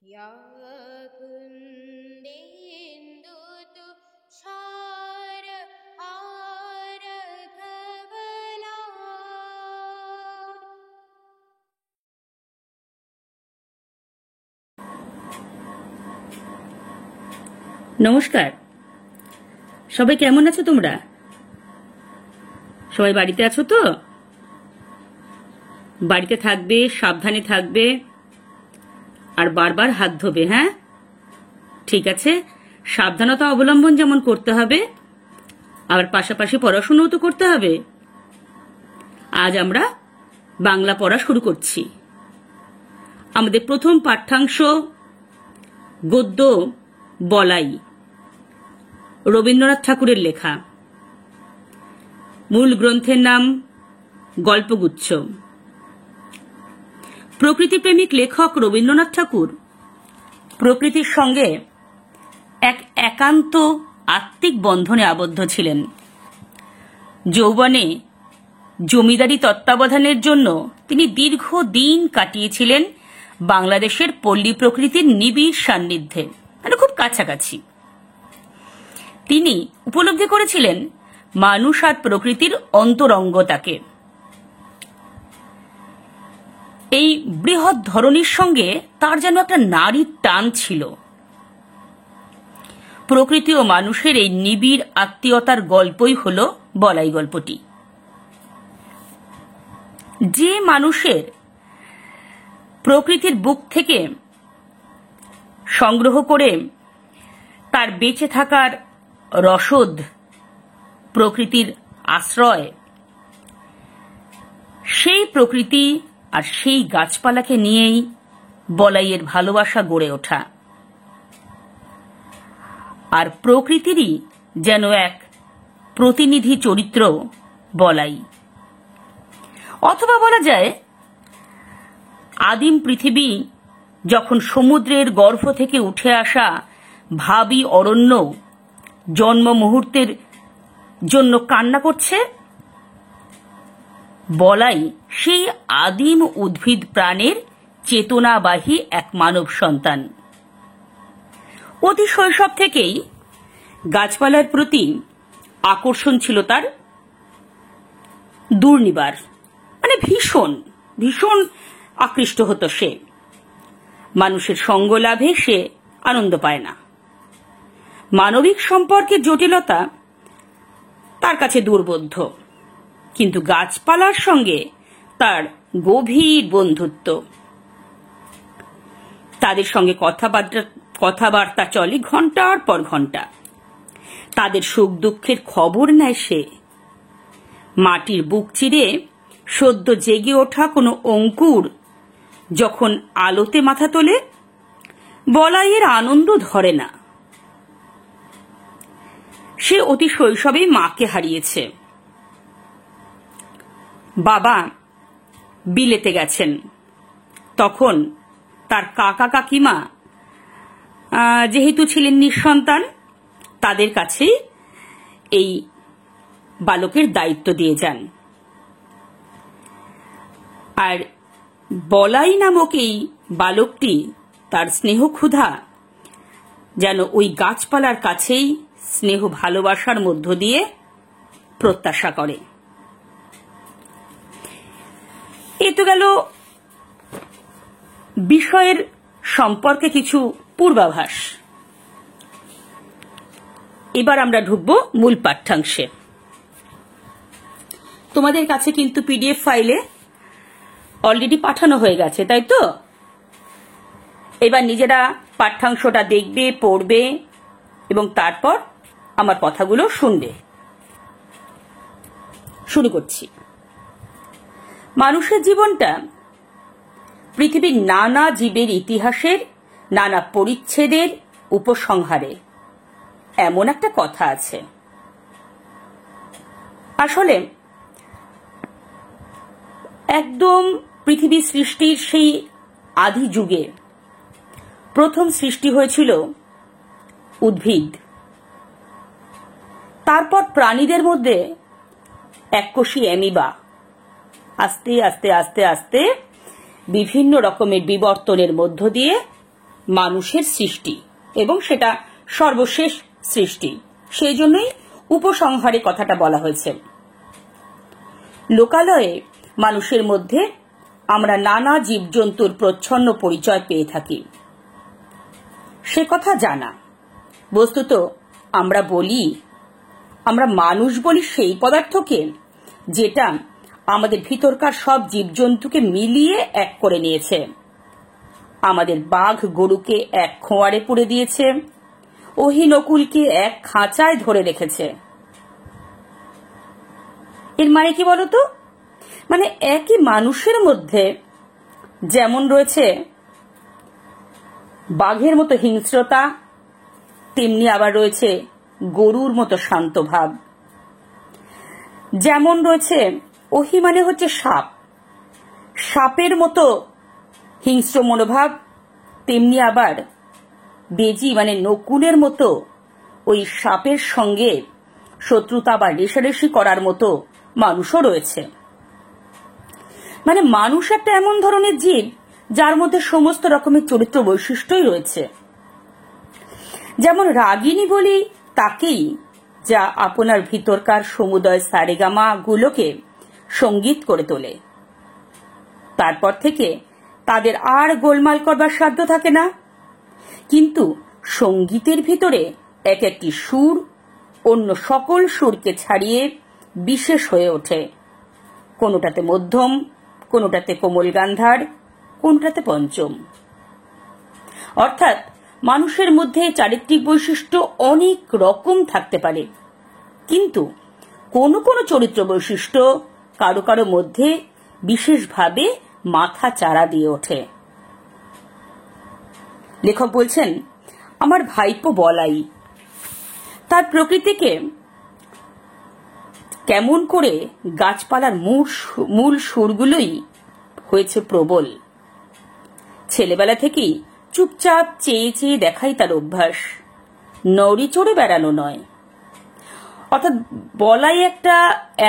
या कुन्देन्दुतुषार आरघवला। নমস্কার, সবাই কেমন আছো তোমরা? সবাই বাড়িতে আছো তো? বাড়িতে থাকবে, সাবধানে থাকবে, আর বারবার হাত ধোবে। হ্যাঁ, ঠিক আছে। সাবধানতা অবলম্বন যেমন করতে হবে, আবার পাশাপাশি পড়াশোনাও তো করতে হবে। আজ আমরা বাংলা পড়া শুরু করছি। আমাদের প্রথম পাঠ্যাংশ গদ্য বলাই, রবীন্দ্রনাথ ঠাকুরের লেখা। মূল গ্রন্থের নাম গল্পগুচ্ছ। প্রকৃতিপ্রেমিক লেখক রবীন্দ্রনাথ ঠাকুর প্রকৃতির সঙ্গে এক একান্ত আত্মিক বন্ধনে আবদ্ধ ছিলেন। যৌবনে জমিদারি তত্ত্বাবধানের জন্য তিনি দীর্ঘদিন কাটিয়েছিলেন বাংলাদেশের পল্লী প্রকৃতির নিবিড় সান্নিধ্যে, মানে খুব কাছাকাছি। তিনি উপলব্ধি করেছিলেন মানুষ আর প্রকৃতির অন্তরঙ্গতাকে। এই বৃহৎ ধরনীর সঙ্গে তার যেন একটা নারীর টান ছিল। প্রকৃতি ও মানুষের এই নিবিড় আত্মীয়তার গল্পই হল বলাই গল্পটি। যে মানুষের প্রকৃতির বুক থেকে সংগ্রহ করে তার বেঁচে থাকার রসদ প্রকৃতির আশ্রয়, সেই প্রকৃতি আর সেই গাছপালাকে নিয়েই বলাইয়ের ভালোবাসা গড়ে ওঠা। আর প্রকৃতিরই যেন এক প্রতিনিধি চরিত্র বলাই। অথবা বলা যায়, আদিম পৃথিবী যখন সমুদ্রের গর্ভ থেকে উঠে আসা ভাবী অরণ্য জন্ম মুহূর্তের জন্য কান্না করছে, বলাই সেই আদিম উদ্ভিদ প্রাণের চেতনাবাহী এক মানব সন্তান। অতি শৈশব থেকেই গাছপালার প্রতি আকর্ষণ ছিল তার দুর্নিবার, মানে ভীষণ ভীষণ আকৃষ্ট হতো সে। মানুষের সঙ্গ লাভে সে আনন্দ পায় না। মানবিক সম্পর্কের জটিলতা তার কাছে দুর্বোধ্য, কিন্তু গাছপালার সঙ্গে তার গভীর বন্ধুত্ব। তাদের সঙ্গে কথাবার্তা চলে ঘন্টার পর ঘন্টা। তাদের সুখ দুঃখের খবর নেয় সে। মাটির বুক চিরে সদ্য জেগে ওঠা কোনো অঙ্কুর যখন আলোতে মাথা তোলে, বলাইয়ের আনন্দ ধরে না। সে অতি শৈশবেই মাকে হারিয়েছে। বাবা বিলেতে গেছেন। তখন তার কাকা কাকিমা যেহেতু ছিলেন নিঃসন্তান, তাদের কাছে এই বালকের দায়িত্ব দিয়ে যান। আর বলাই নামক এই বালকটি তার স্নেহ ক্ষুধা যেন ওই গাছপালার কাছেই স্নেহ ভালোবাসার মধ্য দিয়ে প্রত্যাশা করে। এ তো গেল বিষয়ের সম্পর্কে কিছু পূর্বাভাস। এবার আমরা ঢুকব মূল পাঠ্যাংশে। তোমাদের কাছে কিন্তু পিডিএফ ফাইলে অলরেডি পাঠানো হয়ে গেছে, তাই তো? এবার নিজেরা পাঠ্যাংশটা দেখবে, পড়বে এবং তারপর আমার কথাগুলো শুনবে। শুরু করছি। মানুষের জীবনটা পৃথিবীর নানা জীবের ইতিহাসের নানা পরিচ্ছেদের উপসংহারে, এমন একটা কথা আছে। আসলে একদম পৃথিবী সৃষ্টির সেই আদি যুগে প্রথম সৃষ্টি হয়েছিল উদ্ভিদ। তারপর প্রাণীদের মধ্যে এককোষী অ্যামিবা আস্তে আস্তে আস্তে আস্তে বিভিন্ন রকমের বিবর্তনের মধ্য দিয়ে মানুষের সৃষ্টি এবং সেটা সর্বশেষ সৃষ্টি, সেই জন্যই উপসংহারে কথাটা বলা হয়েছে। লোকালয়ে মানুষের মধ্যে আমরা নানা জীবজন্তুর প্রচ্ছন্ন পরিচয় পেয়ে থাকি, সে কথা জানা। বস্তুত আমরা বলি, আমরা মানুষ বলি সেই পদার্থকে যেটা আমাদের ভিতরকার সব জীবজন্তুকে মিলিয়ে এক করে নিয়েছে। আমাদের বাঘ গরুকে এক খোঁয়ারে পুরে দিয়েছে, অহিনকুলকে এক খাঁচায় ধরে রেখেছে। এর মানে কি বলতো? মানে একই মানুষের মধ্যে যেমন রয়েছে বাঘের মতো হিংস্রতা, তেমনি আবার রয়েছে গরুর মতো শান্ত ভাব। যেমন রয়েছে ওহি মানে হচ্ছে সাপ, সাপের মতো হিংস্র মনোভাব, তেমনি আবার বেজি মানে নকুলের মতো ওই সাপের সঙ্গে শত্রুতা বা রেষারেষি করার মতো মানুষও রয়েছে। মানে মানুষ একটা এমন ধরনের জীব যার মধ্যে সমস্ত রকমের চরিত্র বৈশিষ্ট্যই রয়েছে। যেমন রাগিনী বলি তাকেই, যা আপনার ভিতরকার সমুদয় সারেগামা গুলোকে সঙ্গীত করে তোলে। তারপর থেকে তাদের আর গোলমাল করবার সাধ্য থাকে না, কিন্তু সঙ্গীতের ভিতরে এক একটি সুর অন্য সকল সুরকে ছাড়িয়ে বিশেষ হয়ে ওঠে। কোনোটাতে মধ্যম, কোনোটাতে কোমল গান্ধার, কোনোটাতে পঞ্চম। অর্থাৎ মানুষের মধ্যে চারিত্রিক বৈশিষ্ট্য অনেক রকম থাকতে পারে, কিন্তু কোনো কোনো চরিত্র বৈশিষ্ট্য কারো কারো মধ্যে বিশেষভাবে মাথা চাড়া দিয়ে ওঠে। লেখক বলছেন, আমার ভাইপো বলাই তার প্রকৃতিকে কেমন করে গাছপালার মূল সুরগুলোই হয়েছে প্রবল। ছেলেবেলা থেকেই চুপচাপ চেয়ে চেয়ে দেখাই তার অভ্যাস, নড়ি চড়ে বেড়ানো নয়। অর্থাৎ বলাই একটা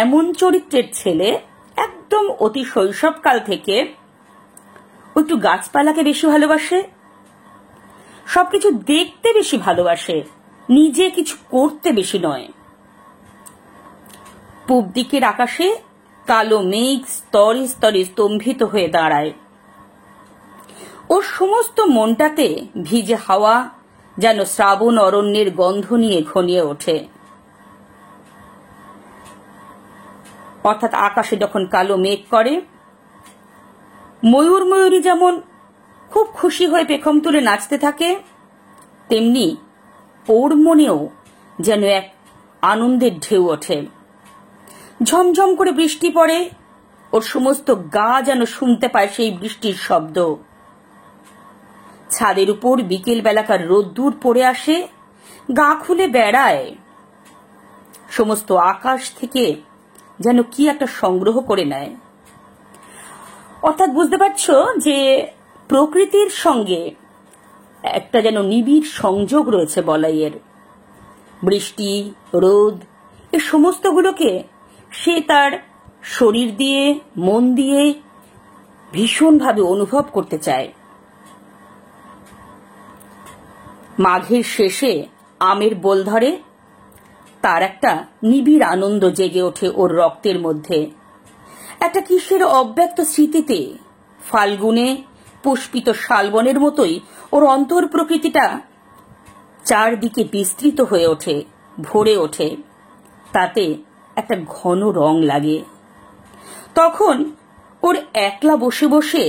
এমন চরিত্রের ছেলে, একদম অতি শৈশবকাল থেকে একটু গাছপালাকে বেশি ভালোবাসে, সবকিছু দেখতে বেশি ভালোবাসে, নিজে কিছু করতে বেশি নয়। পূব দিকের আকাশে কালো মেঘ স্তরে স্তরে স্তম্ভিত হয়ে দাঁড়ায়। ওর সমস্ত মনটাতে ভিজে হাওয়া যেন শ্রাবণ অরণ্যের গন্ধ নিয়ে ঘনিয়ে ওঠে। অর্থাৎ আকাশে যখন কালো মেঘ করে, ময়ূর ময়ূরী যেমন খুব খুশি হয়ে পেখম তুলে নাচতে থাকে, তেমনি ওর মনেও যেন এক আনন্দের ঢেউ ওঠে। ঝমঝম করে বৃষ্টি পড়ে, ওর সমস্ত গা যেন শুনতে পায় সেই বৃষ্টির শব্দ। ছাদের উপর বিকেল বেলাকার রোদ্দুর পড়ে আসে, গা খুলে বেড়ায়, সমস্ত আকাশ থেকে যেন কি একটা সংগ্রহ করে নেয়। অর্থাৎ বুঝতে পারছ যে প্রকৃতির সঙ্গে একটা যেন নিবিড় সংযোগ রয়েছে বলাইয়ের। বৃষ্টি, রোদ, এ সমস্তগুলোকে সে তার শরীর দিয়ে, মন দিয়ে ভীষণভাবে অনুভব করতে চায়। মাঘের শেষে আমের বোল ধরে, তার একটা নিবিড় আনন্দ জেগে ওঠে ওর রক্তের মধ্যে। একটা কিসের অব্যক্ত স্মৃতিতে ফাল্গুনে পুষ্পিত শালবনের মতোই ওর অন্তর প্রকৃতিটা চারদিকে বিস্তৃত হয়ে ওঠে, ভরে ওঠে, তাতে একটা ঘন রং লাগে। তখন ওর একলা বসে বসে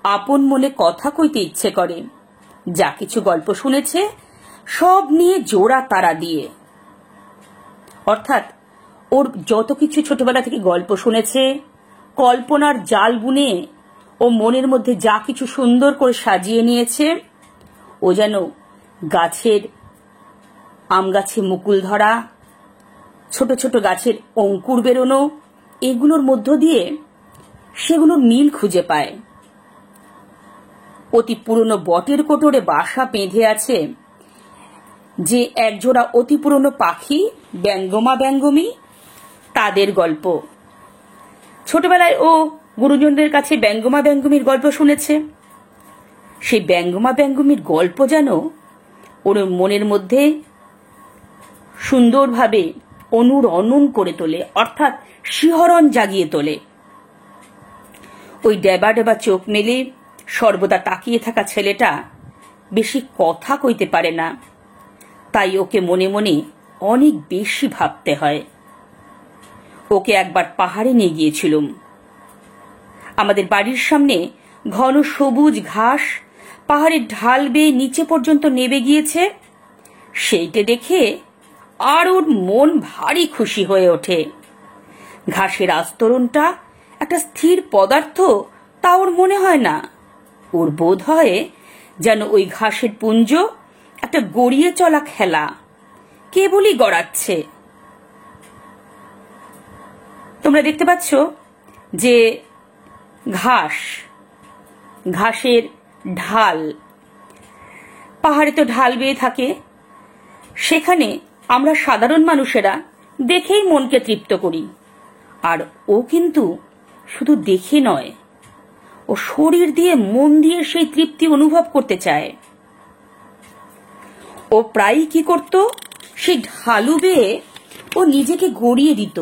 আপন মনে কথা কইতে ইচ্ছে করে, যা কিছু গল্প শুনেছে সব নিয়ে জোড়া তারা দিয়ে। অর্থাৎ ওর যত কিছু ছোটবেলা থেকে গল্প শুনেছে, কল্পনার জাল বুনে ও মনের মধ্যে যা কিছু সুন্দর করে সাজিয়ে নিয়েছে, ও যেন গাছের আম গাছে মুকুল ধরা, ছোট ছোট গাছের অঙ্কুর বেরোনো, এগুলোর মধ্য দিয়ে সেগুলোর মিল খুঁজে পায়। অতি পুরনো বটের কোটরে বাসা বেঁধে আছে যে একজোড়া অতি পুরনো পাখি, ব্যঙ্গমা ব্যঙ্গমী, তাদের গল্প। ছোটবেলায় ও গুরুজনদের কাছে ব্যঙ্গমা ব্যঙ্গমীর গল্প শুনেছে, সেই ব্যঙ্গমা ব্যঙ্গমীর গল্প যেন ওর মনের মধ্যে সুন্দরভাবে অনুরণন করে তোলে, অর্থাৎ শিহরণ জাগিয়ে তোলে। ওই ডেবা ডেবা চোখ মেলে সর্বদা তাকিয়ে থাকা ছেলেটা বেশি কথা কইতে পারে না, তাই ওকে মনে মনে অনেক বেশি ভাবতে হয়। ওকে একবার পাহাড়ে নিয়ে গিয়েছিলুম। আমাদের বাড়ির সামনে ঘন সবুজ ঘাস পাহাড়ের ঢাল বেয়ে নিচে পর্যন্ত নেমে গিয়েছে। সেইটা দেখে আর ওর মন ভারী খুশি হয়ে ওঠে। ঘাসের আস্তরণটা একটা স্থির পদার্থ তা ওর মনে হয় না। ওর বোধ হয় যেন ওই ঘাসের পুঞ্জ একটা গড়িয়ে চলা খেলা, কেবলই গড়াচ্ছে। তোমরা দেখতে পাচ্ছ যে ঘাসের ঢাল, পাহাড়ে তো ঢাল বেয়ে থাকে, সেখানে আমরা সাধারণ মানুষেরা দেখেই মনকে তৃপ্ত করি। আর ও কিন্তু শুধু দেখে নয়, ও শরীর দিয়ে মন দিয়ে সেই তৃপ্তি অনুভব করতে চায়। ও প্রায়ই কি করত, সেই ঢালু বেয়ে ও নিজেকে গড়িয়ে দিত,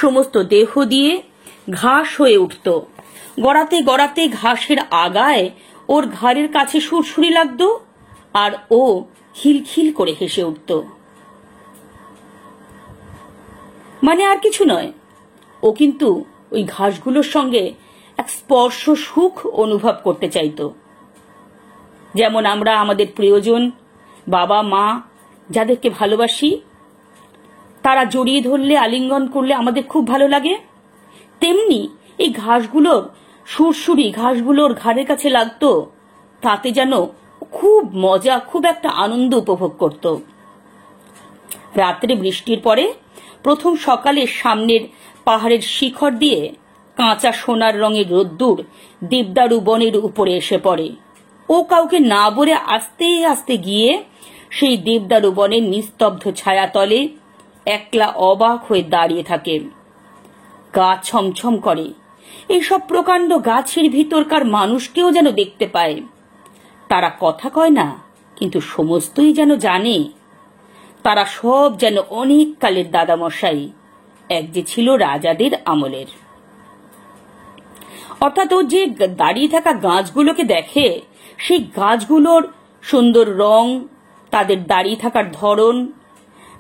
সমস্ত দেহ দিয়ে ঘাস হয়ে উঠত। গড়াতে গড়াতে ঘাসের আগায় ওর ঘাড়ের কাছে সুরসুরি লাগতো, আর ও খিলখিল করে হেসে উঠত। মানে আর কিছু নয়, ও কিন্তু ওই ঘাসগুলোর সঙ্গে এক স্পর্শ সুখ অনুভব করতে চাইত। যেমন আমরা আমাদের প্রিয়জন, বাবা মা, যাদেরকে ভালোবাসি, তারা জড়িয়ে ধরলে, আলিঙ্গন করলে আমাদের খুব ভালো লাগে, তেমনি এই ঘাসগুলোর সুরসুরি ঘাসগুলোর ঘাড়ের কাছে লাগতো, তাতে যেন খুব মজা, খুব একটা আনন্দ উপভোগ করত। রাত্রে বৃষ্টির পরে প্রথম সকালে সামনের পাহাড়ের শিখর দিয়ে কাঁচা সোনার রঙের রোদ্দুর দেবদারু বনের উপরে এসে পড়ে। ও কাউকে না বলে আস্তে আস্তে গিয়ে সেই দেবদারু বনের নিস্তব্ধ ছায়াতলে একলা অবাক হয়ে দাঁড়িয়ে থাকে। গা ছমছম করে। এইসব প্রকাণ্ড গাছের ভিতরকার মানুষকেও যেন দেখতে পায়। তারা কথা কয় না, কিন্তু সমস্তই যেন জানে। তারা সব যেন অনেক কালের দাদামশাই, এক যে ছিল রাজাদের আমলের। অর্থাৎ ও যে দাঁড়িয়ে থাকা গাছগুলোকে দেখে, সেই গাছগুলোর সুন্দর রং, তাদের দাঁড়িয়ে থাকার ধরন,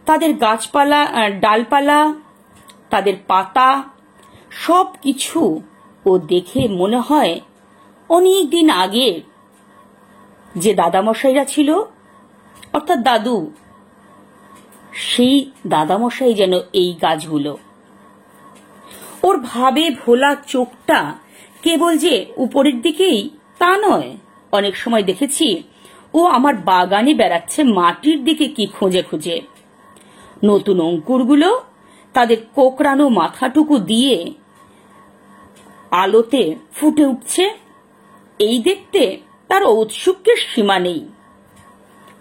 তাদের গাছপালা, ডালপালা, তাদের পাতা, সব কিছু ও দেখে মনে হয় অনেক দিন আগে যে দাদামশাইরা ছিল, অর্থাৎ দাদু, সেই দাদামশাই যেন এই গাছগুলো। ওর ভাবে ভোলা চোখটা কেবল যে উপরের দিকেই তা নয়, অনেক সময় দেখেছি ও আমার বাগানে বেড়াচ্ছে মাটির দিকে কি খুঁজে খুঁজে। নতুন অঙ্কুরগুলো তাদের কোকড়ানো মাথাটুকু দিয়ে আলোতে ফুটে উঠছে, এই দেখতে তার ঔৎসুক্যের সীমা নেই।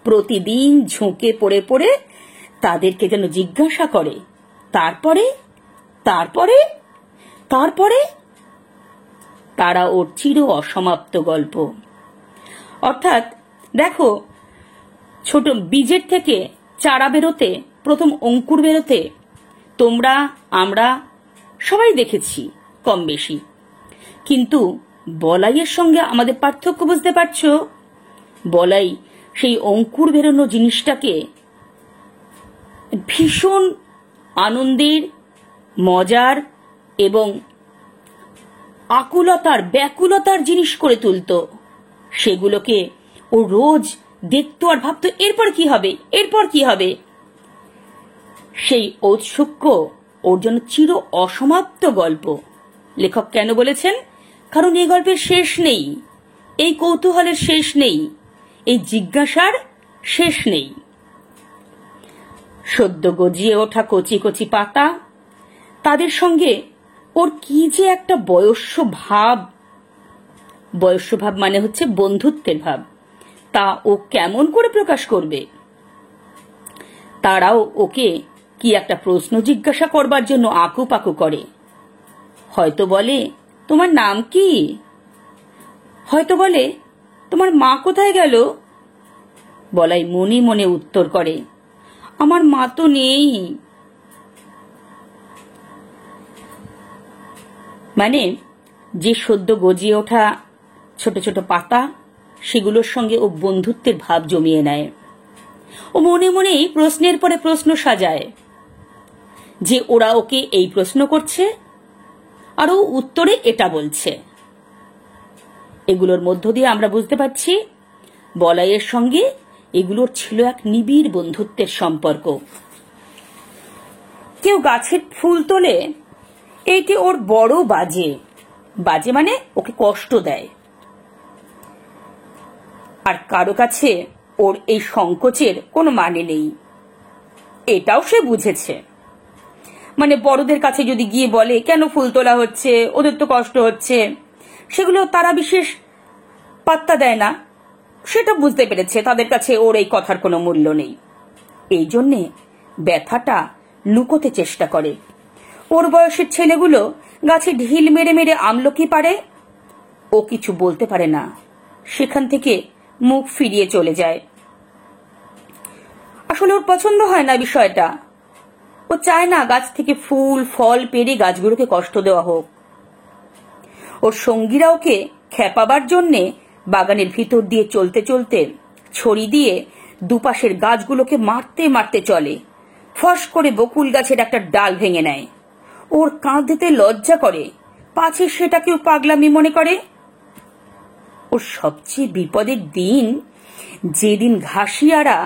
প্রতিদিন ঝুঁকে পড়ে পড়ে তাদেরকে যেন জিজ্ঞাসা করে, তারপরে তারপরে তারপরে তারা ওর চির অসমাপ্ত গল্প। অর্থাৎ দেখো, ছোট বীজের থেকে চারা বেরোতে, প্রথম অঙ্কুর বেরোতে তোমরা, আমরা সবাই দেখেছি কম বেশি, কিন্তু বলাইয়ের সঙ্গে আমাদের পার্থক্য বুঝতে পারছো? বলাই সেই অঙ্কুর বেরোনো জিনিসটাকে ভীষণ আনন্দের, মজার এবং আকুলতার, ব্যাকুলতার জিনিস করে তুলত। সেগুলোকে ও রোজ দেখতো আর ভাবতো এরপর কি হবে, এরপর কি হবে। সেই ঔৎসুক্য ওর জন্য চির অসমাপ্ত গল্প। লেখক কেন বলেছেন? কারণ এই গল্পের শেষ নেই, এই কৌতূহলের শেষ নেই, এই জিজ্ঞাসার শেষ নেই। সদ্য গজিয়ে ওঠা কচি কচি পাতা, তাদের সঙ্গে ওর কি যে একটা বয়স্য ভাব, বয়স্য ভাব মানে হচ্ছে বন্ধুত্বের ভাব, তা ও কেমন করে প্রকাশ করবে? তারাও ওকে কি একটা প্রশ্ন জিজ্ঞাসা করবার জন্য আকুপাকু করে। হয়তো বলে, তোমার নাম কি? হয়তো বলে, তোমার মা কোথায় গেল? বলাই মনে মনে উত্তর করে, আমার মা তো নেই। মানে যে সদ্য গজিয়ে ওঠা ছোট ছোট পাতা, সেগুলোর সঙ্গে ও বন্ধুত্বের ভাব জমিয়ে নেয়। ও মনে মনেই প্রশ্নের পরে প্রশ্ন সাজায় যে ওরা ওকে এই প্রশ্ন করছে আর ও উত্তরে এটা বলছে। এগুলোর মধ্য দিয়ে আমরা বুঝতে পারছি বলাইয়ের সঙ্গে এগুলোর ছিল এক নিবিড় বন্ধুত্বের সম্পর্ক। কেউ গাছের ফুল তোলে, এইটি ওর বড় বাজে। বাজে মানে ওকে কষ্ট দেয়। আর কারো কাছে ওর এই সংকোচের কোনো মানে নেই, এটাও সে বুঝেছে। মানে বড়দের কাছে যদি গিয়ে বলে কেন ফুল তোলা হচ্ছে, ওদের তো কষ্ট হচ্ছে, সেগুলো তারা বিশেষ পাত্তা দেয় না, সেটা বুঝতে পেরেছে তাদের কাছে ওর এই কথার কোনো মূল্য নেই। এই জন্যে ব্যথাটা লুকোতে চেষ্টা করে। ওর বয়সের ছেলেগুলো গাছে ঢিল মেরে মেরে আমলকি পারে, ও কিছু বলতে পারে না, সেখান থেকে মুখ ফিরিয়ে চলে যায়। আসলে ওর পছন্দ হয় না বিষয়টা। ও চায় না গাছ থেকে ফুল ফল পেরে গাছগুলোকে কষ্ট দেওয়া হোক। ওর সঙ্গীরা ওকে খেপাবার জন্যে বাগানের ভিতর দিয়ে চলতে চলতে ছড়ি দিয়ে দুপাশের গাছগুলোকে মারতে মারতে চলে। ফস করে বকুল গাছের একটা ডাল ভেঙে নেয়। ওর কাঁদতে লজ্জা করে, পাছে সেটাকেও পাগলামি মনে করে। ওর সবচেয়ে বিপদের দিন যেদিন ঘাসিয়ারা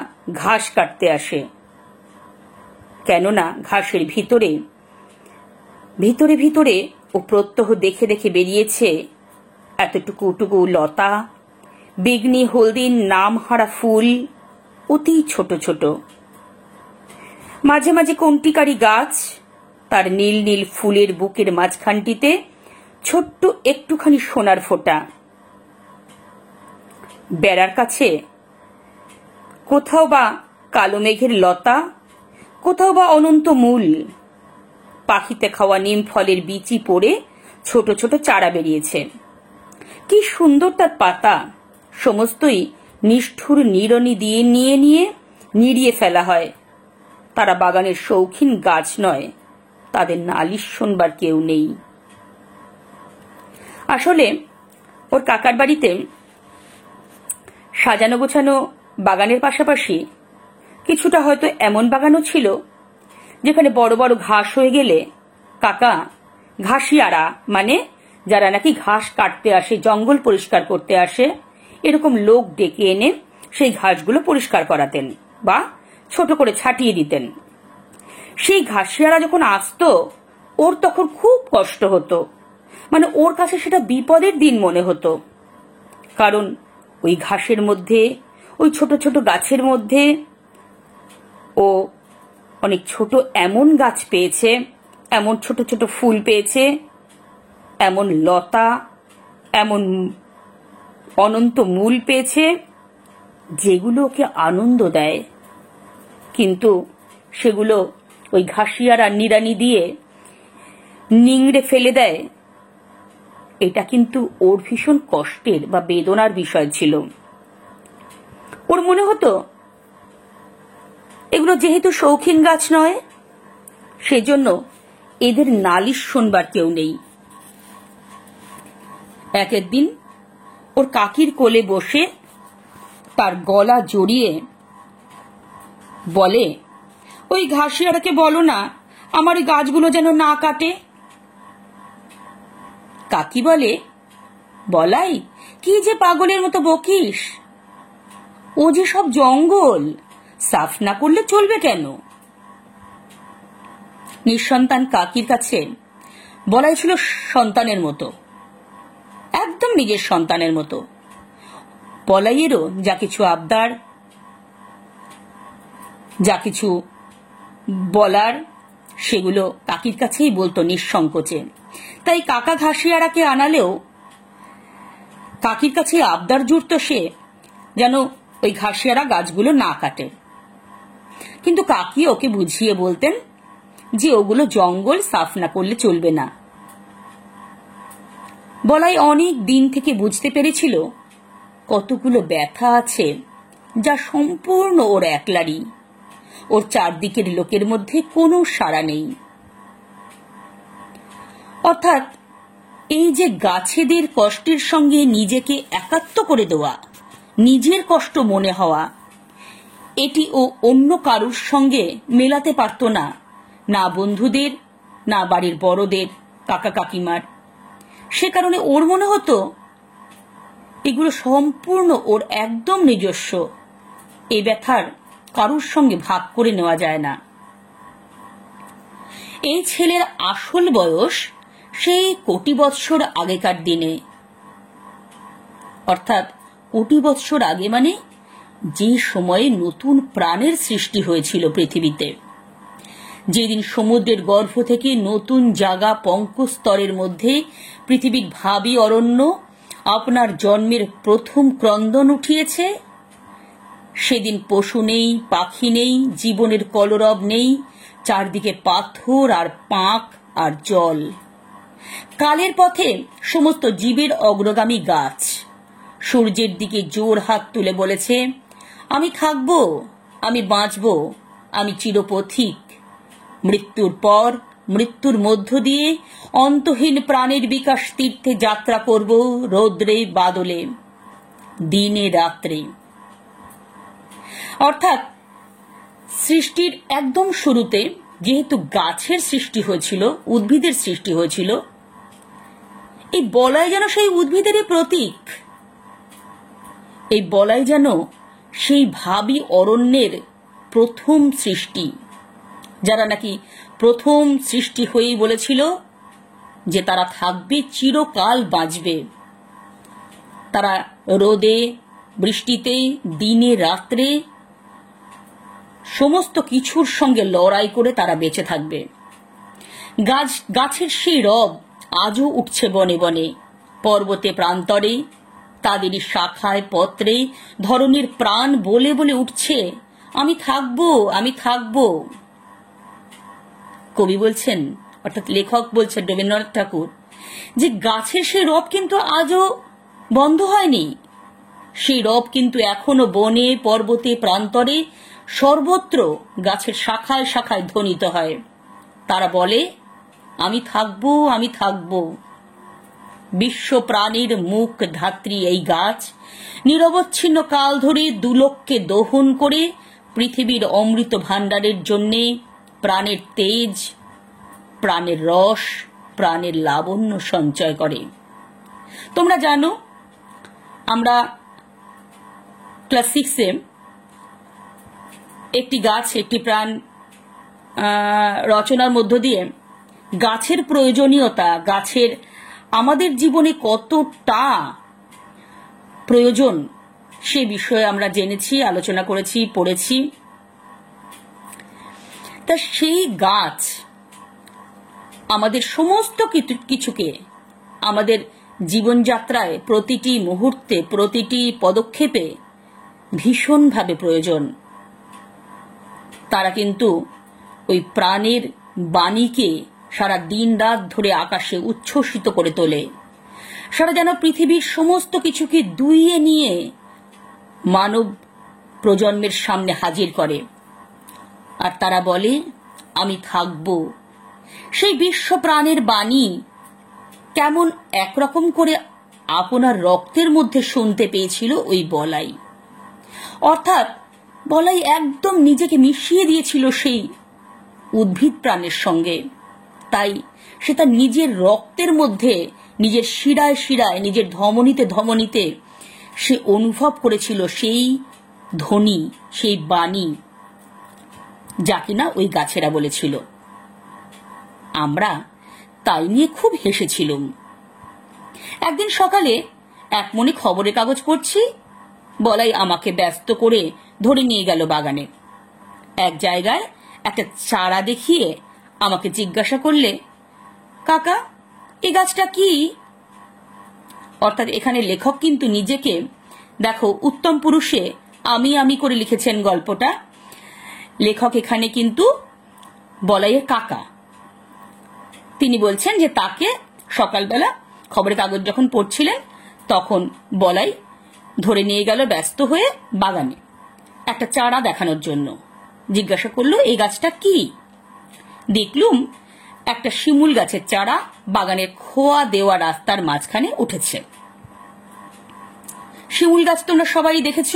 ঘাস কাটতে আসে। কেননা ঘাসের ভিতরে ভিতরে ভিতরে ও প্রত্যহ দেখে দেখে বেরিয়েছে এতটুকু লতা, বেগনি হলদির নামহারা ফুল, অতি ছোট ছোট। মাঝে মাঝে কণ্টিকারি গাছ, তার নীল নীল ফুলের বুকের মাঝখানটিতে ছোট্ট একটুখানি সোনার ফোঁটা। বেড়ার কাছে কোথাও বা কালো মেঘের লতা, কোথাও বা অনন্ত মূল। পাখিতে খাওয়া নিম ফলের বিচি পড়ে ছোট ছোট চারা বেরিয়েছে। কি সুন্দর তার পাতা, সমস্তই নিষ্ঠুর নিড়নি দিয়ে নিড়িয়ে ফেলা হয়। তারা বাগানের শৌখিন গাছ নয়, তাদের নালিশ শোনবার কেউ নেই। আসলে ওর কাকার বাড়িতে সাজানো গোছানো বাগানের পাশাপাশি কিছুটা হয়তো এমন বাগানও ছিল যেখানে বড় বড় ঘাস হয়ে গেলে কাকা ঘাসিয়ারা, মানে যারা নাকি ঘাস কাটতে আসে, জঙ্গল পরিষ্কার করতে আসে, এরকম লোক ডেকে এনে সেই ঘাসগুলো পরিষ্কার করাতেন বা ছোট করে ছাটিয়ে দিতেন। সেই ঘাসিয়ারা যখন আসতো ওর তখন খুব কষ্ট হতো। মানে ওর কাছে সেটা বিপদের দিন মনে হতো। কারণ ওই ঘাসের মধ্যে, ওই ছোট ছোট গাছের মধ্যে ও অনেক ছোট এমন গাছ পেয়েছে, এমন ছোট ছোট ফুল পেয়েছে, এমন লতা, এমন অনন্ত মূল পেয়েছে যেগুলো ওকে আনন্দ দেয়। কিন্তু সেগুলো ওই ঘাসিয়ারা নিড়ানি দিয়ে নিংড়ে ফেলে দেয়। এটা কিন্তু ওর ভীষণ কষ্টের বা বেদনার বিষয় ছিল। ওর মনে হতো এগুলো যেহেতু শৌখিন গাছ নয়, সেজন্য এদের নালিশ শোনবার কেউ নেই। এক একদিন ওর কাকির কোলে বসে তার গলা জড়িয়ে বলে, ওই ঘাসিয়ারাকে বলো না আমার এই গাছগুলো যেন না কাটে। কাকি বলে, বলাই কি যে পাগলের মতো বকিস, ও যে সব জঙ্গল, সাফ না করলে চলবে কেন? নিঃসন্তান কাকির কাছে বলাই ছিল সন্তানের মতো, একদম নিজের সন্তানের মতো। বলাইয়েরও যা কিছু আবদার, যা কিছু বলার, সেগুলো কাকির কাছেই বলতো নিঃসংকোচে। তাই কাকা ঘাসিয়ারাকে আনালেও কাকির কাছে আবদার জুড়ত সে যেন ওই ঘাসিয়ারা গাছগুলো না কাটে। কিন্তু কাকি ওকে বুঝিয়ে বলতেন যে ওগুলো জঙ্গল, সাফ না করলে চলবে না। বলাই অনেক দিন থেকে বুঝতে পেরেছিল কতগুলো ব্যথা আছে যা সম্পূর্ণ ওর একলারই। ওর চারদিকের লোকের মধ্যে কোনো সাড়া নেই। অর্থাৎ এই যে গাছেদের কষ্টের সঙ্গে নিজেকে একাত্ম করে দেওয়া, নিজের কষ্ট মনে হওয়া, এটি ও অন্য কারুর সঙ্গে মেলাতে পারত না, না বন্ধুদের, না বাড়ির বড়দের, কাকা কাকিমার। সে কারণে ওর মনে হতো এগুলো সম্পূর্ণ ওর একদম নিজস্ব, এই ব্যথার কারুর সঙ্গে ভাগ করে নেওয়া যায় না। এই ছেলের আসল বয়স সেই কোটি বৎসর আগেকার দিনে, অর্থাৎ কোটি বৎসর আগে মানে যে সময়ে নতুন প্রাণের সৃষ্টি হয়েছিল পৃথিবীতে, যেদিন সমুদ্রের গর্ভ থেকে নতুন জাগা পঙ্কস্তরের মধ্যে পৃথিবীর ভাবী অরণ্য আপনার জন্মের প্রথম ক্রন্দন উঠিয়েছে। সেদিন পশু নেই, পাখি নেই, জীবনের কলরব নেই, চারদিকে পাথর আর পাঁক আর জল। কালের পথে সমস্ত জীবের অগ্রগামী গাছ সূর্যের দিকে জোর হাত তুলে বলেছে, আমি থাকব, আমি বাঁচব, আমি চিরপথিক। মৃত্যুর পর, মৃত্যুর মধ্য দিয়ে অন্তহীন প্রাণের বিকাশ তীর্থে যাত্রা করব, রৌদ্রে বাদলে, দিনে রাত্রে। অর্থাৎ সৃষ্টির একদম শুরুতে যেহেতু গাছের সৃষ্টি হয়েছিল, উদ্ভিদের সৃষ্টি হয়েছিল, এই বলাই যেন সেই উদ্ভিদেরই প্রতীক। এই বলাই যেন সেই ভাবী অরণ্যের প্রথম সৃষ্টি, যারা নাকি প্রথম সৃষ্টি হয়েই বলেছিল যে তারা থাকবে, চিরকাল বাঁচবে। তারা রোদে, বৃষ্টিতে, দিনে রাত্রে সমস্ত কিছুর সঙ্গে লড়াই করে তারা বেঁচে থাকবে। গাছের সেই রব আজও উঠছে বনে বনে, পর্বতে প্রান্তরে, তাদেরই শাখায় পত্রে ধরনীর প্রাণ বলে বলে উঠছে, আমি থাকবো, আমি থাকবো। কবি বলছেন, অর্থাৎ লেখক বলছেন রবীন্দ্রনাথ ঠাকুর, যে গাছের সেই রব কিন্তু আজও বন্ধ হয়নি। সেই রব কিন্তু এখনো বনে, পর্বতে, প্রান্তরে সর্বত্র গাছের শাখায় শাখায় ধ্বনিত হয়। তারা বলে, আমি থাকবো, আমি থাকবো। বিশ্ব প্রাণীর মুখ ধাত্রী এই গাছ নিরবচ্ছিন্ন কাল ধরে দুলোককে দহন করে পৃথিবীর অমৃত ভাণ্ডারের জন্যে প্রাণের তেজ, প্রাণের রস, প্রাণের লাবণ্য সঞ্চয় করে। তোমরা জানো, আমরা ক্লাস 6-এ একটি গাছ একটি প্রাণ রচনার মধ্য দিয়ে গাছের প্রয়োজনীয়তা, গাছের আমাদের জীবনে কতটা প্রয়োজন সে বিষয়ে আমরা জেনেছি, আলোচনা করেছি, পড়েছি। তা সেই গাছ আমাদের সমস্ত কিছুকে, আমাদের জীবনযাত্রায় প্রতিটি মুহূর্তে, প্রতিটি পদক্ষেপে ভীষণভাবে প্রয়োজন। তারা কিন্তু ওই প্রাণের বাণীকে সারা দিন রাত ধরে আকাশে উচ্ছ্বসিত করে তোলে। সারা যেন পৃথিবীর সমস্ত কিছুকে দুইয়ে নিয়ে মানব প্রজন্মের সামনে হাজির করে। আর তারা বলে, আমি থাকব। সেই বিশ্ব প্রাণের বাণী কেমন একরকম করে আপনার রক্তের মধ্যে শুনতে পেয়েছিল ওই বলাই। অর্থাৎ বলাই একদম নিজেকে মিশিয়ে দিয়েছিল সেই উদ্ভিদ প্রাণের সঙ্গে। তাই সে তার নিজের রক্তের মধ্যে, নিজের শিরায় শিরায়, নিজের ধমনীতে ধমনীতে সে অনুভব করেছিল সেই ধ্বনি, সেই বাণী, যা কিনা ওই গাছেরা বলেছিল। আমরা তাই নিয়ে খুব হেসেছিলাম। একদিন সকালে এক মনে খবরের কাগজ পড়ছি, বলাই আমাকে ব্যস্ত করে ধরে নিয়ে গেল বাগানে। এক জায়গায় একটা চারা দেখিয়ে আমাকে জিজ্ঞাসা করলে, কাকা, এই গাছটা কি? অর্থাৎ এখানে লেখক কিন্তু নিজেকে, দেখো, উত্তম পুরুষে আমি আমি করে লিখেছেন গল্পটা। লেখক এখানে কিন্তু বলাইয়ের কাকা। তিনি বলছেন যে তাকে সকালবেলা খবরের কাগজ যখন পড়ছিলেন তখন বলাই ধরে নিয়ে গেল ব্যস্ত হয়ে বাগানে একটা চারা দেখানোর জন্য। জিজ্ঞাসা করলো, এই গাছটা কি? দেখলুম একটা শিমুল গাছের চারা বাগানের খোয়া দেওয়া রাস্তার মাঝখানে উঠেছে। শিমুল গাছ তোমরা সবাই দেখেছ।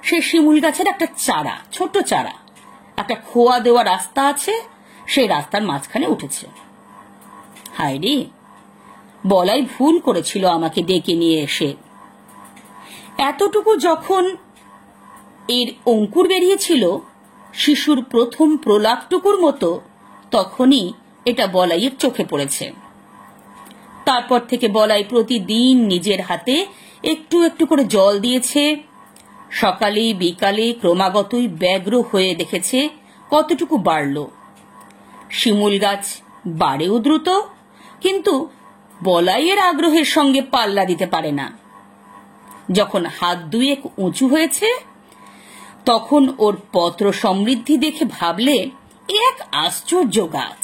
সেই শিমুল গাছের একটা চারা, ছোট চারা, একটা খোয়া দেওয়া রাস্তা আছে, সেই রাস্তার মাঝখানে উঠেছে। হায় রে, বলাই ভুল করেছিল আমাকে ডেকে নিয়ে এসে। এতটুকু যখন এর অঙ্কুর বেরিয়েছিল, শিশুর প্রথম প্রলাপটুকুর মতো, তখনই এটা বলাইয়ের চোখে পড়েছে। তারপর থেকে বলাই প্রতিদিন নিজের হাতে একটু একটু করে জল দিয়েছে। সকালে বিকালে ক্রমাগতই ব্যগ্র হয়ে দেখেছে কতটুকু বাড়ল। শিমুল গাছ বাড়েও দ্রুত, কিন্তু বলাইয়ের আগ্রহের সঙ্গে পাল্লা দিতে পারে না। যখন হাত দুয়েক উঁচু হয়েছে, তখন ওর পত্র সমৃদ্ধি দেখে ভাবলে এক আশ্চর্য গাছ।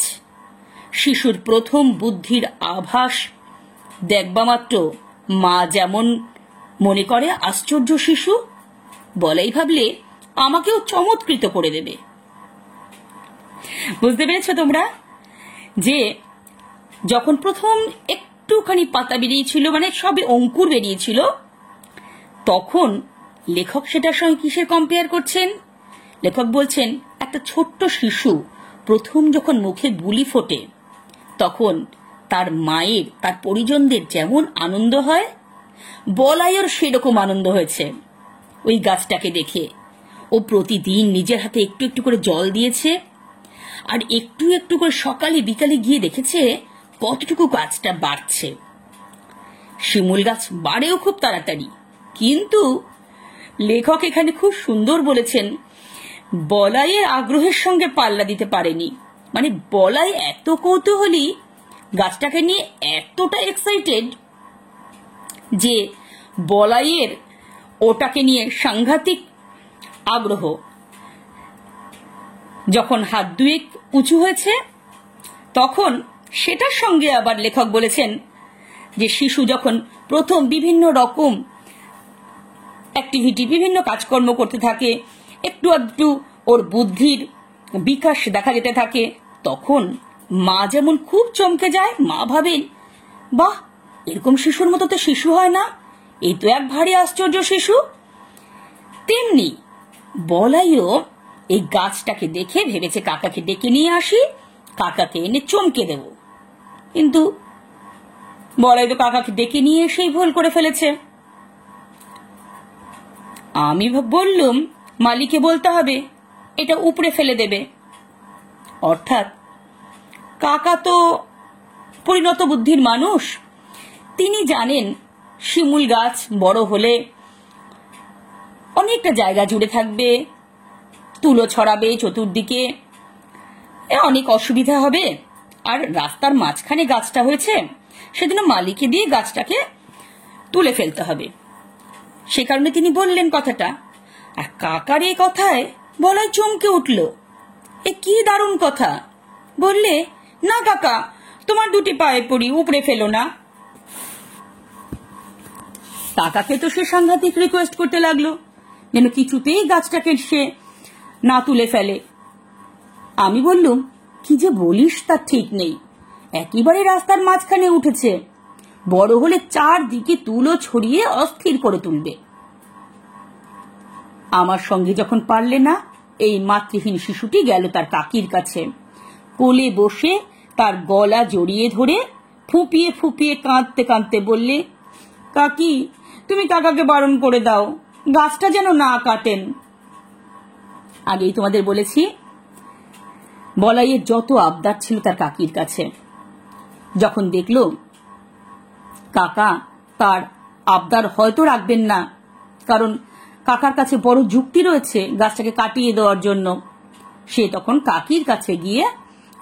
শিশুর প্রথম বুদ্ধির আভাস দেখবা মাত্র মা যেমন মনে করে আশ্চর্য শিশু, বলাই ভাবলে আমাকেও চমৎকৃত করে দেবে। বুঝতে পেরেছ তোমরা যে যখন প্রথম একটুখানি পাতা বেরিয়েছিল, মানে সবে অঙ্কুর বেরিয়েছিল, তখন লেখক সেটার সঙ্গে কিসের কম্পেয়ার করছেন? লেখক বলছেন একটা ছোট্ট শিশু প্রথম যখন মুখে বুলি ফোটে, তখন তার মায়ের, তার পরিজনদের যেমন আনন্দ হয়, বলাইয়ের সেরকম আনন্দ হয়েছে ওই গাছটাকে দেখে। ও প্রতিদিন নিজের হাতে একটু একটু করে জল দিয়েছে, আর একটু একটু করে সকালে বিকালে গিয়ে দেখেছে কতটুকু গাছটা বাড়ছে। শিমুল গাছ বাড়েও খুব তাড়াতাড়ি, কিন্তু লেখক এখানে খুব সুন্দর বলেছেন, বলাইয়ের আগ্রহের সঙ্গে পাল্লা দিতে পারেনি। মানে বলাই এত কৌতূহলী, গাছটাকে নিয়ে এতটা এক্সাইটেড যে বলাইয়ের ওটাকে নিয়ে সাংঘাতিক আগ্রহ। যখন হাত দুয়েক উঁচু হয়েছে, তখন সেটার সঙ্গে আবার লেখক বলেছেন যে শিশু যখন প্রথম বিভিন্ন রকম অ্যাক্টিভিটি, বিভিন্ন কাজকর্ম করতে থাকে, একটু একটু ওর বুদ্ধির বিকাশ দেখা যেতে থাকে, তখন মা যেমন খুব চমকে যায়। মা ভাবেন, বাহ, এরকম শিশুর মতো তো শিশু হয় না, এই তো এক ভারী আশ্চর্য শিশু। তেমনি বলাইও এই গাছটাকে দেখে ভেবেছে কাকাকে ডেকে নিয়ে আসি, কাকাকে এনে চমকে দেব। কিন্তু বলাই তো কাকাকে ডেকে নিয়ে এসেই ভুল করে ফেলেছে। আমি বললুম মালিকে বলতে হবে, এটা উপড়ে ফেলে দেবে। অর্থাৎ কাকা তো পরিণত বুদ্ধির মানুষ, তিনি জানেন শিমুল গাছ বড় হলে অনেকটা জায়গা জুড়ে থাকবে, তুলো ছড়াবে চতুর্দিকে, অনেক অসুবিধা হবে। আর রাস্তার মাঝখানে গাছটা হয়েছে, সেজন্য মালিকে দিয়ে গাছটাকে তুলে ফেলতে হবে। সে কারণে তিনি বললেন কথাটা। আর কাকার এই কথায় বলাই চমকে উঠল, এ কি দারুণ কথা! বললে, না কাকা, তোমার দুটি পায়ে পড়ি, উপড়ে ফেলো না। কাকাকে তো সে সাংঘাতিক রিকোয়েস্ট করতে লাগলো যেন কিছুতেই গাছটাকে সে না তুলে ফেলে। আমি বললুম, কি যে বলিস তার ঠিক নেই, একেবারে রাস্তার মাঝখানে উঠেছে, বড় হলে চারদিকে তুলো ছড়িয়ে অস্থির করে তুলবে। আমার সঙ্গে যখন পারলে না, এই মাতৃহীন শিশুটি গেল তার কাকির কাছে, কোলে বসে তার গলা জড়িয়ে ধরে ফুপিয়ে ফুপিয়ে কাঁদতে কাঁদতে বললে, কাকি, তুমি কাকাকে বারণ করে দাও, গাছটা যেন না কাটেন। আগেই তোমাদের বলেছি বলাইয়ের যত আবদার ছিল তার কাকির কাছে। যখন দেখল কাকা তার আবদার হয়তো রাখবেন না, কারণ কাকার কাছে বড় যুক্তি রয়েছে গাছটাকে কাটিয়ে দেওয়ার জন্য, সে তখন কাকির কাছে গিয়ে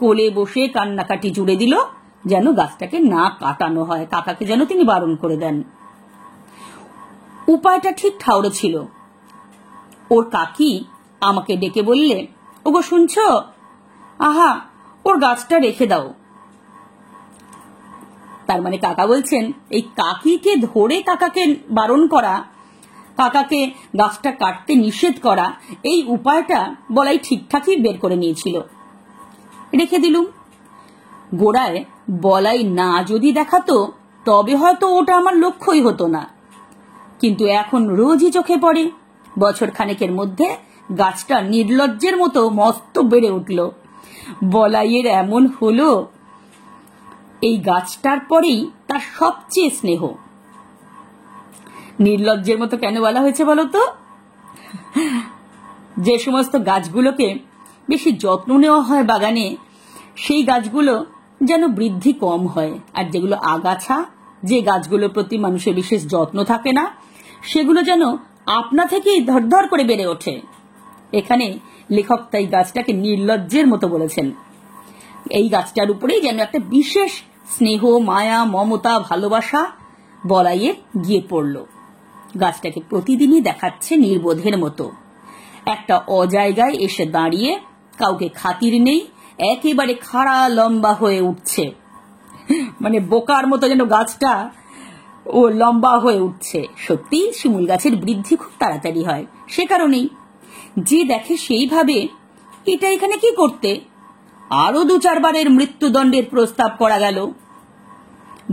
কোলে বসে কান্নাকাটি জুড়ে দিল যেন গাছটাকে না কাটানো হয়, কাকাকে যেন তিনি বারণ করে দেন। উপায়টা ঠিক ঠাউরে ছিল। ওর কাকি আমাকে ডেকে বললে, ওগো শুনছ, আহা, ওর গাছটা রেখে দাও। তার মানে কাকা বলছেন এই কাকিকে ধরে কাকাকে বারণ করা কাকাকে গাছটা কাটতে নিষেধ করা, এই উপায়টা বলাই ঠিকঠাকই বের করে নিয়েছিল। রেখে দিলুম। গোড়ায় বলাই না যদি দেখাতো তবে হয়তো ওটা আমার লক্ষ্যই হতো না, কিন্তু এখন রোজই চোখে পড়ে। বছর খানেকের মধ্যে গাছটা নির্লজ্জের মতো মস্ত বেড়ে উঠল। বলাইয়ের এমন হলো, এই গাছটার পরেই তার সবচেয়ে স্নেহ। নির্লজ্জের মতো কেন বলা হয়েছে বলতো? যে সমস্ত গাছগুলোকে বেশি যত্ন নেওয়া হয় বাগানে, সেই গাছগুলো যেন বৃদ্ধি কম হয়, আর যেগুলো আগাছা, যে গাছগুলোর প্রতি মানুষের বিশেষ যত্ন থাকে না, সেগুলো যেন আপনা থেকেই ধরধর করে বেড়ে ওঠে। এখানে লেখক তাই গাছটাকে নির্লজ্জের মতো বলেছেন। এই গাছটার উপরেই যেন একটা বিশেষ স্নেহ, মায়া, মমতা, ভালোবাসা বলাইয়ে গিয়ে পড়ল। গাছটাকে প্রতিদিনই দেখাচ্ছে নির্বোধের মতো। একটা অজায়গায় এসে দাঁড়িয়ে কাউকে খাতির নেই, একেবারে খাড়া লম্বা হয়ে উঠছে, মানে বোকার মতো যেন গাছটা ও লম্বা হয়ে উঠছে। সত্যি শিমুল গাছের বৃদ্ধি খুব তাড়াতাড়ি হয়। সে কারণেই যে দেখে সেই ভাবে, এটা এখানে কি করতে? আরো 2-4 বারের মৃত্যুদণ্ডের প্রস্তাব করা গেল।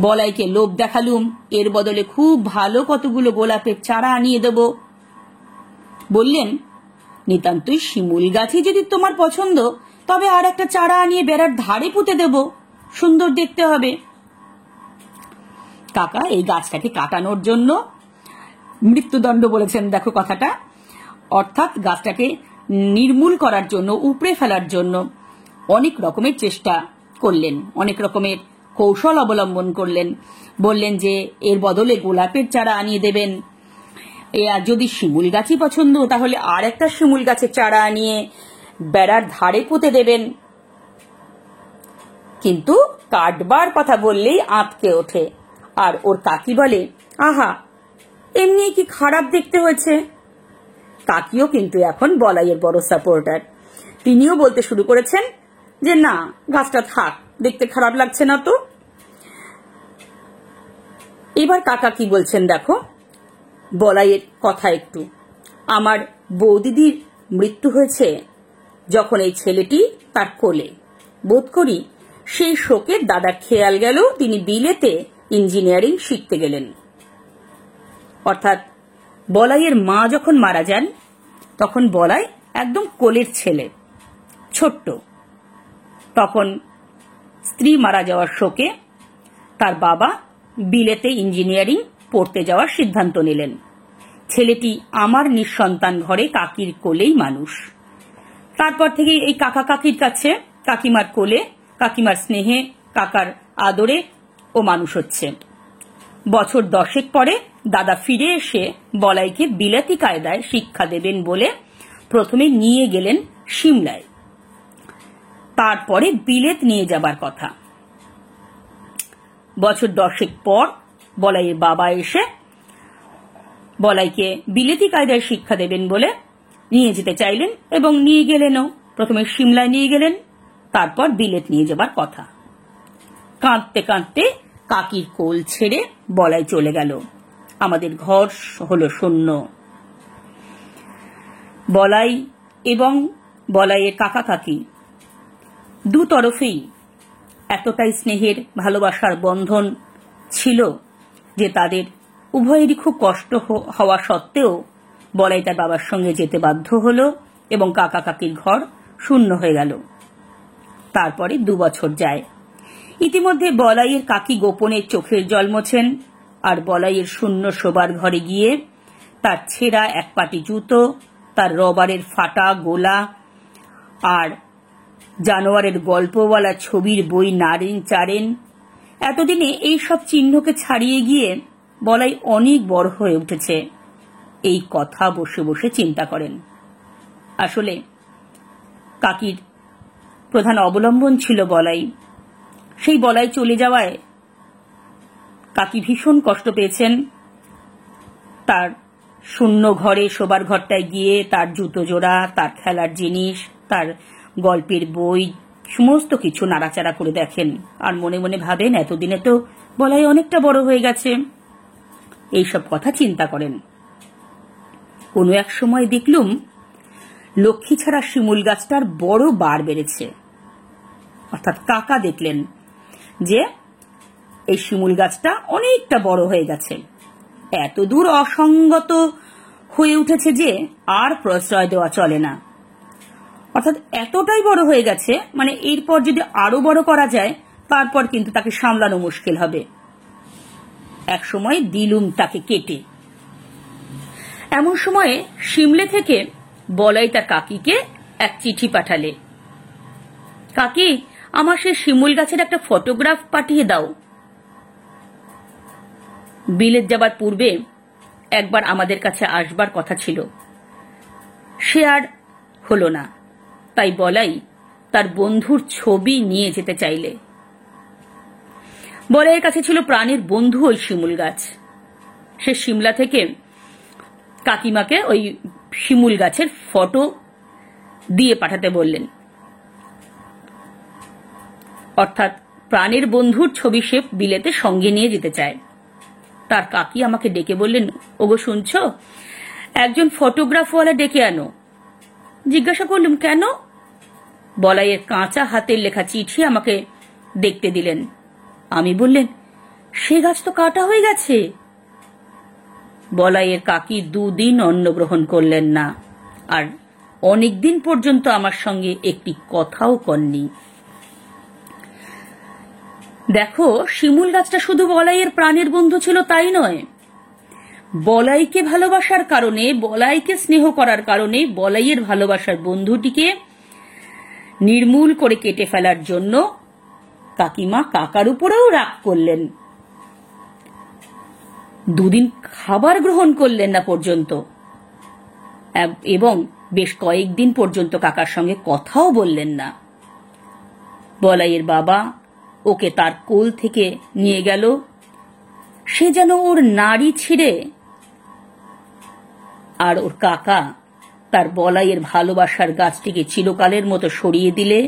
বলাইকে লোভ দেখালুম, এর বদলে খুব ভালো কতগুলো গোলাপের চারা আনিয়ে দেব। বললেন, নিতান্তই শিমুল গাছই যদি তোমার পছন্দ, তবে আর একটা চারা আনিয়ে বেড়ার ধারে পুঁতে দেব, সুন্দর দেখতে হবে। কাকা এই গাছটাকে কাটানোর জন্য মৃত্যুদণ্ড বলেছেন, দেখো কথাটা, অর্থাৎ গাছটাকে নির্মূল করার জন্য, উপড়ে ফেলার জন্য অনেক রকমের চেষ্টা করলেন, অনেক রকমের কৌশল অবলম্বন করলেন। বললেন যে এর বদলে গোলাপের চারা আনিয়ে দেবেন, যদি শিমুল গাছই পছন্দ তাহলে আর একটা শিমুল গাছের চারা আনিয়ে বেড়ার ধারে পুঁতে দেবেন। কিন্তু কাটবার কথা বললেই আঁতকে ওঠে, আর ওর কাকি বলে, আহা, এমনি কি খারাপ দেখতে হয়েছে। কাকিও কিন্তু এখন বলাইয়ের বড় সাপোর্টার। তিনিও বলতে শুরু করেছেন যে না, গাছটা থাক, দেখতে খারাপ লাগছে না তো। এবার কাকা কি বলছেন দেখো, বলাইয়ের কথা একটু। আমার বৌদিদির মৃত্যু হয়েছে যখন এই ছেলেটি তার কোলে, বোধ করি সেই শোকে দাদার খেয়াল গেল তিনি বিলেতে ইঞ্জিনিয়ারিং শিখতে গেলেন। অর্থাৎ বলাইয়ের মা যখন মারা যান তখন বলাই একদম কোলের ছেলে, ছোট্ট। তখন স্ত্রী মারা যাওয়ার শোকে তার বাবা বিলেতে ইঞ্জিনিয়ারিং পড়তে যাওয়ার সিদ্ধান্ত নিলেন। ছেলেটি আমার নিঃসন্তান ঘরে কাকির কোলেই মানুষ। তারপর থেকে এই কাকা কাকির কাছে, কাকিমার কোলে, কাকিমার স্নেহে, কাকার আদরে ও মানুষ হচ্ছে। বছর 10 পরে দাদা ফিরে এসে বলাইকে বিলাতি কায়দায় শিক্ষা দেবেন বলে প্রথমে নিয়ে গেলেন সিমলায়, তারপরে বিলেত নিয়ে যাবার কথা। বছর 10 পর বলাইয়ের বাবা এসে বলাইকে বিলেতি কায়দায় শিক্ষা দেবেন বলে নিয়ে যেতে চাইলেন এবং নিয়ে গেলেনও। প্রথমে সিমলায় নিয়ে গেলেন, তারপর বিলেত নিয়ে যাবার কথা। কাঁদতে কাঁদতে কাকির কোল ছেড়ে বলাই চলে গেল। আমাদের ঘর হলো শূন্য। বলাই এবং বলাইয়ের কাকা কাকি দু তরফেই এতটাই স্নেহের, ভালোবাসার বন্ধন ছিল যে তাদের উভয়েরই খুব কষ্ট হওয়া সত্ত্বেও বলাই তার বাবার সঙ্গে যেতে বাধ্য হল এবং কাকা কাকির ঘর শূন্য হয়ে গেল। তারপরে 2 বছর যায়। ইতিমধ্যে বলাইয়ের কাকি গোপনে চোখের জল মোছেন, আর বলাইয়ের শূন্য শোবার ঘরে গিয়ে তার ছেঁড়া 1 পাটি জুতো, তার রবারের ফাটা গোলা আর জানোয়ারের গল্পওয়ালা ছবির বই নাড়েন চাড়েন। এতদিনে এই সব চিহ্নকে ছাড়িয়ে গিয়ে বলাই অনেক বড় হয়ে উঠেছে, এই কথা বসে বসে চিন্তা করেন। আসলে কাকির প্রধান অবলম্বন ছিল বলাই। সেই বলাই চলে যাওয়ায় কাকি ভীষণ কষ্ট পেয়েছেন। তার শূন্য ঘরে, শোবার ঘরটায় গিয়ে তার জুতো জোড়া, তার খেলার জিনিস, তার গল্পের বই সমস্ত কিছু নাড়াচাড়া করে দেখেন, আর মনে মনে ভাবেন এতদিনে তো বলাই অনেকটা বড় হয়ে গেছে। এইসব কথা চিন্তা করেন। কোনো এক সময় দেখলুম লক্ষ্মী ছাড়া শিমুল গাছটার বড় বার বেড়েছে। অর্থাৎ কাকা দেখলেন যে এই শিমুল গাছটা অনেকটা বড় হয়ে গেছে, এত দূর অসঙ্গত হয়ে উঠেছে যে আর প্রশ্রয় দেওয়া চলে না। অর্থাৎ এতটাই বড় হয়ে গেছে, মানে এরপর যদি আরো বড় করা যায় তারপর কিন্তু তাকে সামলানো মুশকিল হবে। এক সময় দিলুম তাকে কেটে। এমন সময়ে সিমলে থেকে বলাই তার কাকিকে এক চিঠি পাঠালে, কাকি, আমার সেই শিমুল গাছের একটা ফটোগ্রাফ পাঠিয়ে দাও। বিলেত যাবার পূর্বে একবার আমাদের কাছে আসবার কথা ছিল, সে আর হলো না। তাই বলাই তার বন্ধুর ছবি নিয়ে যেতে চাইলে। বলাইয়ের কাছে ছিল প্রাণের বন্ধু ওই শিমুল গাছ। সে সিমলা থেকে কাকিমাকে ওই শিমুল গাছের ফটো দিয়ে পাঠাতে বললেন। অর্থাৎ প্রাণের বন্ধুর ছবি সে বিলেতে সঙ্গে নিয়ে যেতে চায়। তার কাকি আমাকে ডেকে বললেন, ওগো শুনছ, একজন ফটোগ্রাফওয়ালা ডেকে আনো। জিজ্ঞাসা করলুম, কেন? বলাইয়ের কাঁচা হাতের লেখা চিঠি আমাকে দেখতে দিলেন। আমি বললেন, সে গাছ তো কাটা হয়ে গেছে। বলাইয়ের কাকি 2 দিন অন্ন গ্রহণ করলেন না, আর অনেকদিন পর্যন্ত আমার সঙ্গে একটি কথাও কননি। দেখো, শিমুল গাছটা শুধু বলাইয়ের প্রাণের বন্ধু ছিল তাই নয়, বলাইকে ভালোবাসার কারণে, বলাইকে স্নেহ করার কারণে বলাইয়ের ভালোবাসার বন্ধুটিকে নির্মূল করে কেটে ফেলার জন্য কাকিমা কাকার উপরেও রাগ করলেন। 2 দিন খাবার গ্রহণ করলেন না পর্যন্ত, এবং বেশ কয়েকদিন পর্যন্ত কাকার সঙ্গে কথাও বললেন না। বলাইয়ের বাবা ওকে তার কোল থেকে নিয়ে গেল, সে যেন ওর নাড়ি ছিঁড়ে, আর ওর কাকা তার বলাইয়ের ভালোবাসার গাছটিকে চিরকালের মতো সরিয়ে দিলে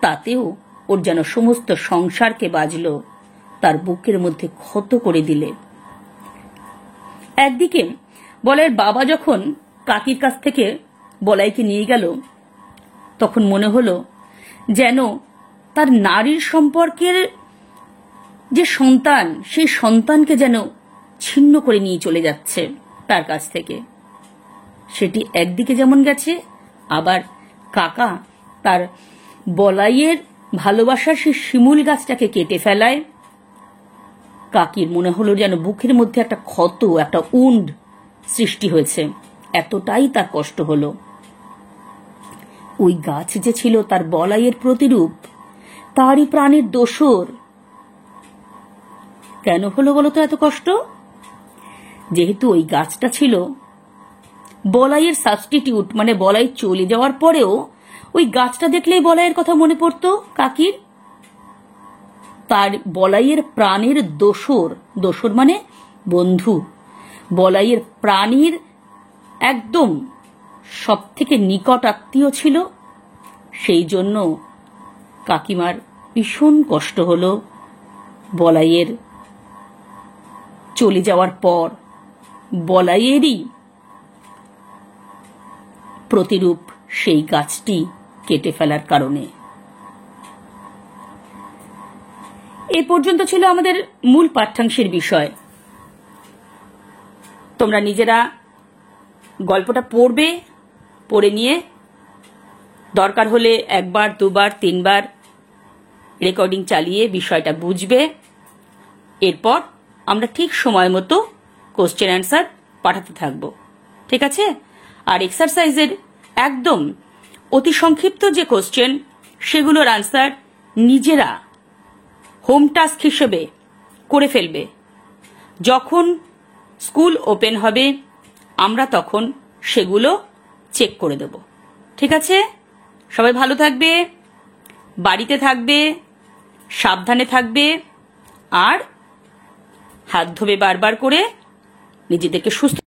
তাতেও ওর যেন সমস্ত সংসারকে বাজল, তার বুকের মধ্যে ক্ষত করে দিলে। একদিকে বলাইয়ের বাবা যখন কাকির কাছ থেকে বলাইকে নিয়ে গেল, তখন মনে হলো যেন তার নারীর সম্পর্কের যে সন্তান, সেই সন্তানকে যেন ছিন্ন করে নিয়ে চলে যাচ্ছে তার কাছ থেকে। সেটি একদিকে যেমন গেছে, আবার কাকা তার বলাইয়ের ভালোবাসার সেই শিমুল গাছটাকে কেটে ফেলায় কাকির মনে হলো যেন বুকের মধ্যে একটা ক্ষত, একটা উন্ড সৃষ্টি হয়েছে। এতটাই তার কষ্ট হলো। ওই গাছ যে ছিল তার বলাইয়ের প্রতিরূপ, তারই প্রাণের দোসর। কেন হলো বলতো এত কষ্ট? যেহেতু ওই গাছটা ছিল বলাইয়ের সাবস্টিটিউট, মানে বলাই চলে যাওয়ার পরেও ওই গাছটা দেখলেই বলাইয়ের কথা মনে পড়তো কাকির। তার বলাইয়ের প্রাণের দোসর, দোসর মানে বন্ধু, বলাইয়ের প্রাণীর একদম সব থেকে নিকট আত্মীয় ছিল। সেই জন্য কাকিমার ভীষণ কষ্ট হলো বলাইয়ের চলে যাওয়ার পর বলাইয়েরই প্রতিরূপ সেই গাছটি কেটে ফেলার কারণে। এ পর্যন্ত ছিল আমাদের মূল পাঠ্যাংশের বিষয়। তোমরা নিজেরা গল্পটা পড়বে, পড়ে নিয়ে দরকার হলে 1 বার 2 বার 3 বার রেকর্ডিং চালিয়ে বিষয়টা বুঝবে। এরপর আমরা ঠিক সময় মতো কোশ্চেন অ্যান্সার পাঠাতে থাকবো, ঠিক আছে? আর এক্সারসাইজের একদম অতি সংক্ষিপ্ত যে কোশ্চেন, সেগুলোর আনসার নিজেরা হোম টাস্ক হিসেবে করে ফেলবে। যখন স্কুল ওপেন হবে আমরা তখন সেগুলো চেক করে দেব, ঠিক আছে? সবাই ভালো থাকবে, বাড়িতে থাকবে, সাবধানে থাকবে, আর হাত ধোবে বারবার করে, নিজেদেরকে সুস্থ